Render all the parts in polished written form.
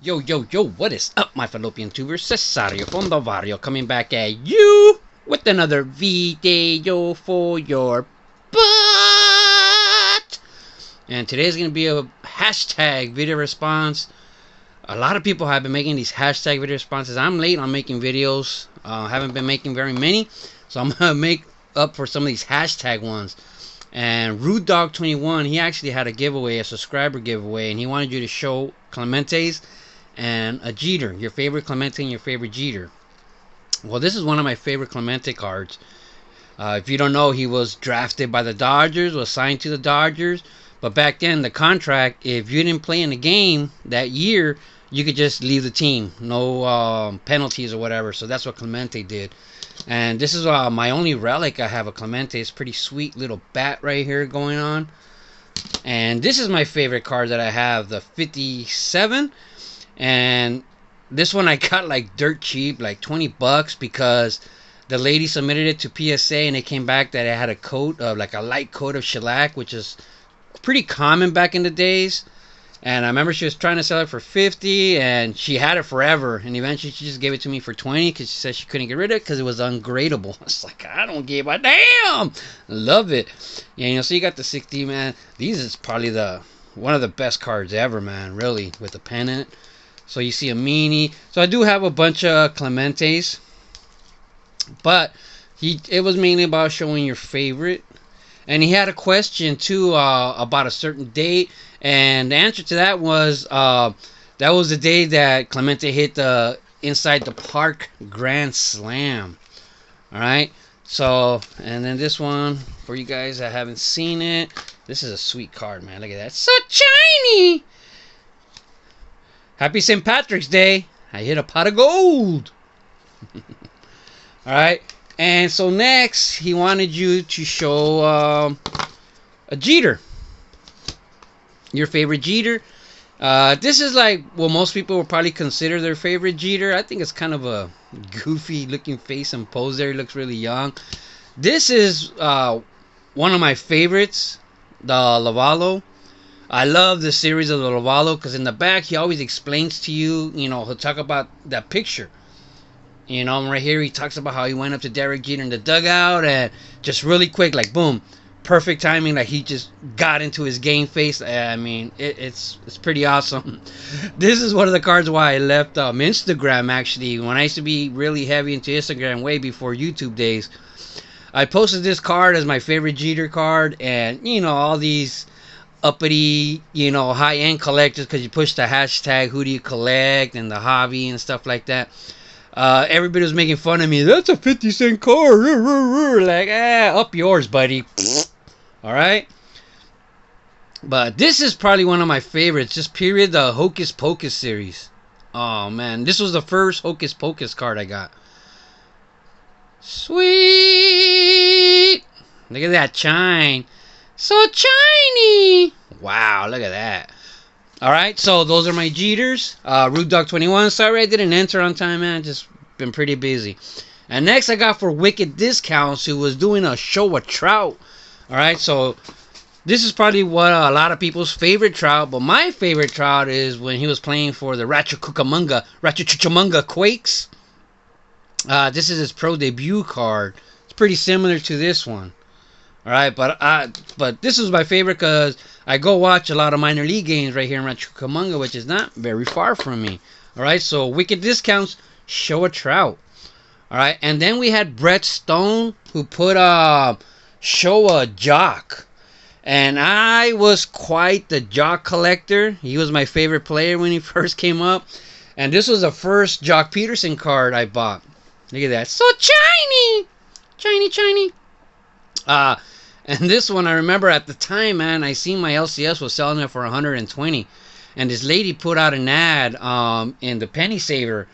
Yo, yo, yo, what is up, my fallopian tubers? Cesario Fondovario coming back at you with another video for your butt. And today's going to be a hashtag video response. A lot of people have been making these hashtag video responses. I'm late on making videos. Haven't been making very many. So I'm going to make up for some of these hashtag ones. And Rude Dog 21, he actually had a giveaway, a subscriber giveaway, and he wanted you to show Clementes and a Jeter, your favorite Clemente and your favorite Jeter. Well, this is one of my favorite Clemente cards. If you don't know, he was drafted by the Dodgers, was signed to the Dodgers. But back then, the contract, if you didn't play in the game that year, you could just leave the team. No penalties or whatever. So that's what Clemente did. And this is my only relic I have of Clemente. It's pretty sweet little bat right here going on. And this is my favorite card that I have, the 57. And this one I got like dirt cheap, like $20, because the lady submitted it to PSA and it came back that it had a coat of like a light coat of shellac, which is pretty common back in the days. And I remember she was trying to sell it for 50, and she had it forever. And eventually she just gave it to me for 20 because she said she couldn't get rid of it because it was ungradable. It's like, I don't give a damn. Love it. Yeah, you know, so you got the 60, man. These is probably one of the best cards ever, man. Really, with the pen in it. So you see a meanie. So I do have a bunch of Clementes, but it was mainly about showing your favorite. And he had a question too about a certain date, and the answer to that was the day that Clemente hit the Inside the Park Grand Slam. All right. So, and then this one for you guys that haven't seen it. This is a sweet card, man. Look at that. So shiny. Happy St. Patrick's Day. I hit a pot of gold. Alright. And so next, he wanted you to show a Jeter. Your favorite Jeter. This is like, well, most people would probably consider their favorite Jeter. I think it's kind of a goofy looking face and pose there. He looks really young. This is one of my favorites, the Lovullo. I love the series of the Lovullo because in the back he always explains to you, you know, he'll talk about that picture. You know, right here he talks about how he went up to Derek Jeter in the dugout and just really quick, like boom, perfect timing, like he just got into his game face. I mean, it's pretty awesome. This is one of the cards why I left Instagram actually. When I used to be really heavy into Instagram way before YouTube days, I posted this card as my favorite Jeter card, and you know, all these uppity, you know, high-end collectors, because you push the hashtag who do you collect and the hobby and stuff like that. Everybody was making fun of me. That's a 50-cent card. Like, up yours, buddy. All right. But this is probably one of my favorites, just period, the Hocus Pocus series. Oh man, this was the first Hocus Pocus card I got. Sweet. Look at that shine. So shiny. Wow, look at that. Alright, so those are my Jeters. Rude Dog 21. Sorry I didn't enter on time, man. Just been pretty busy. And next I got for Wicked Discounts, who was doing a show of Trout. Alright, so this is probably what a lot of people's favorite Trout, but my favorite Trout is when he was playing for the Ratchacucamonga Quakes. This is his pro debut card. It's pretty similar to this one. Alright, but this is my favorite because I go watch a lot of minor league games right here in Rancho Cucamonga, which is not very far from me. Alright, so Wicked Discounts, show a Trout. Alright, and then we had Brett Stone, who put show a Jock. And I was quite the Jock collector. He was my favorite player when he first came up. And this was the first Jock Peterson card I bought. Look at that. So shiny! Shiny. And this one, I remember at the time, man, I seen my LCS was selling it for 120, and this lady put out an ad in the Penny Saver,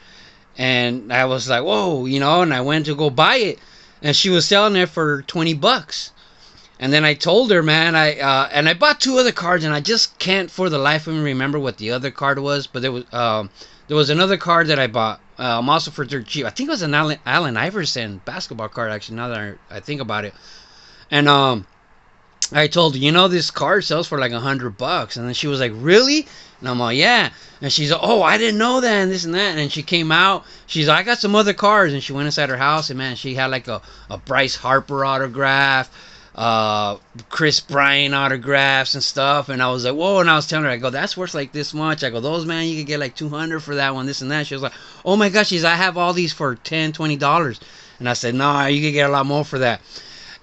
and I was like, whoa, you know, and I went to go buy it, and she was selling it for $20. And then I told her, man, I bought two other cards, and I just can't for the life of me remember what the other card was, but there was another card that I bought, also for dirt cheap. I think it was an Allen Iverson basketball card, actually, now that I think about it. And I told her, you know, this card sells for like $100. And then she was like, really? And I'm like, yeah. And she's like, oh, I didn't know that, and this and that. And then she came out. She's like, I got some other cards. And she went inside her house, and man, she had like a Bryce Harper autograph, Chris Bryant autographs and stuff. And I was like, whoa. And I was telling her, I go, that's worth like this much. I go, those, man, you could get like 200 for that one, this and that. She was like, oh my gosh, I have all these for $10, $20. And I said, no, you could get a lot more for that.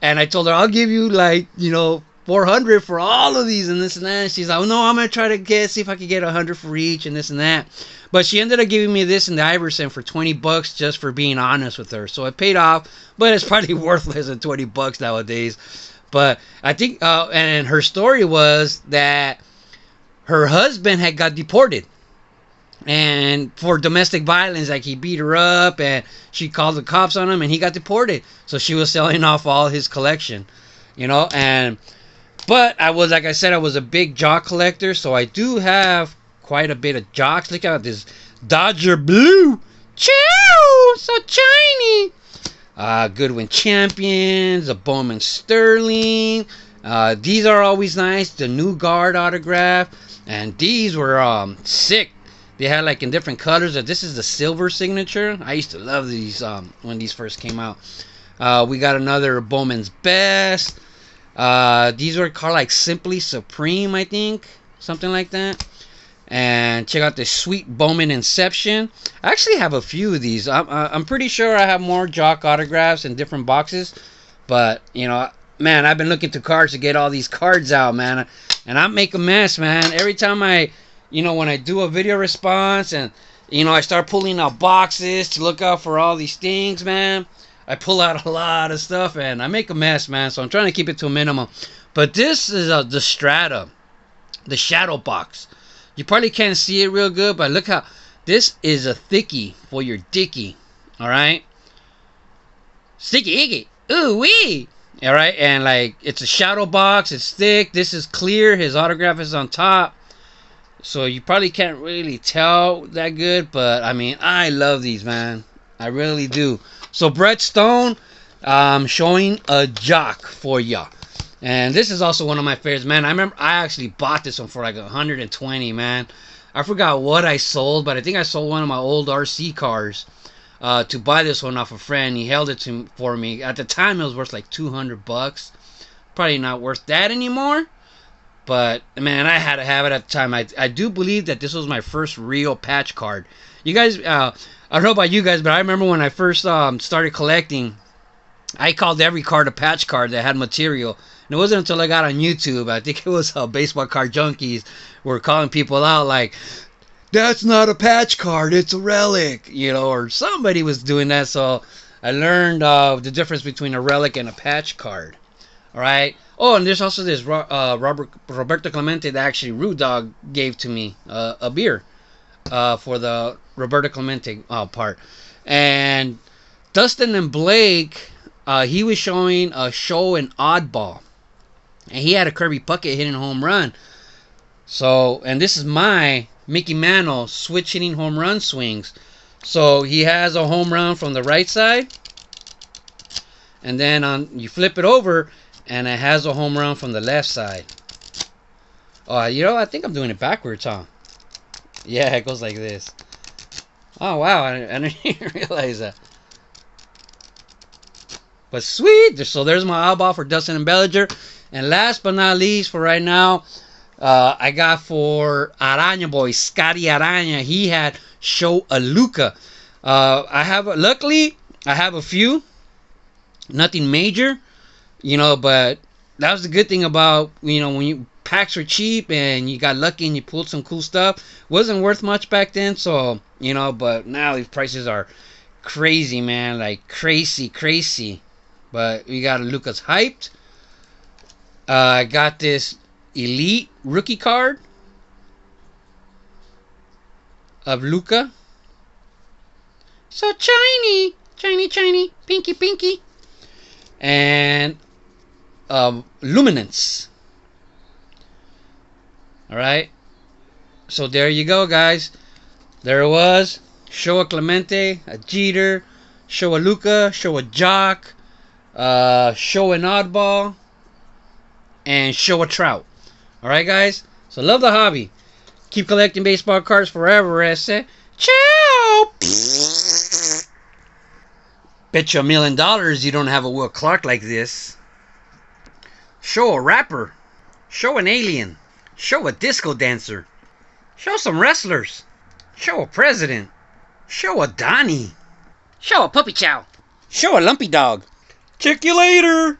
And I told her, I'll give you like, 400 for all of these and this and that. And she's like, oh, no, I'm going to try to see if I can get 100 for each and this and that. But she ended up giving me this and the Iverson for $20 just for being honest with her. So it paid off, but it's probably worthless at $20 nowadays. But I think, and her story was that her husband had got deported. And for domestic violence, like he beat her up and she called the cops on him and he got deported. So she was selling off all his collection, but I was, like I said, I was a big jock collector. So I do have quite a bit of jocks. Look at this Dodger Blue. Chow! So shiny. Goodwin Champions, a Bowman Sterling. These are always nice. The New Guard autograph. And these were sick. They had like in different colors. This is the silver signature. I used to love these when these first came out. We got another Bowman's Best. These were called like Simply Supreme, I think. Something like that. And check out this sweet Bowman Inception. I actually have a few of these. I'm pretty sure I have more jock autographs in different boxes. But, man, I've been looking to cards to get all these cards out, man. And I make a mess, man. Every time when I do a video response and, I start pulling out boxes to look out for all these things, man. I pull out a lot of stuff and I make a mess, man. So I'm trying to keep it to a minimum. But this is the Strata, the Shadow Box. You probably can't see it real good, but look how this is a thickie for your dickie. All right. Sticky icky. Ooh wee. All right. And like it's a shadow box. It's thick. This is clear. His autograph is on top. So you probably can't really tell that good, but I mean, I love these, man. I really do. So Brett Stone, showing a jock for ya. And this is also one of my favorites, man. I remember I actually bought this one for like 120, man. I forgot what I sold, but I think I sold one of my old RC cars to buy this one off a friend. He held it for me. At the time, it was worth like $200. Probably not worth that anymore. But, man, I had to have it at the time. I do believe that this was my first real patch card. You guys, I don't know about you guys, but I remember when I first started collecting, I called every card a patch card that had material. And it wasn't until I got on YouTube, I think it was Baseball Card Junkies, were calling people out like, that's not a patch card, it's a relic, or somebody was doing that. So I learned the difference between a relic and a patch card. All right. Oh, and there's also this Roberto Clemente that actually Rude Dog gave to me a beer for the Roberto Clemente part. And Dustin and Blake, he was showing a show in Oddball. And he had a Kirby Puckett hitting a home run. So, and this is my Mickey Mantle switch hitting home run swings. So he has a home run from the right side. And then you flip it over and it has a home run from the left side. Oh, I think I'm doing it backwards, huh? Yeah, it goes like this. Oh, wow. I didn't even realize that. But sweet. So there's my eyeball for Dustin and Bellinger. And last but not least, for right now, I got for Araña Boy, Scotty Araña. He had Show a Luca. Luckily, I have a few. Nothing major, but that was the good thing about, when packs were cheap and you got lucky and you pulled some cool stuff. Wasn't worth much back then, so, but now these prices are crazy, man. Like, crazy. But we got Lucas hyped. I got this Elite rookie card of Luca. So shiny, pinky. And Luminance. Alright. So there you go, guys. There it was. Show a Clemente, a Jeter, show a Luca, show a Jock, show an Oddball. and show a trout. Alright, guys? So love the hobby. Keep collecting baseball cards forever, I say. Ciao! Bet you $1 million you don't have a Will Clark like this. Show a rapper. Show an alien. Show a disco dancer. Show some wrestlers. Show a president. Show a Donnie. Show a puppy chow. Show a lumpy dog. Check you later.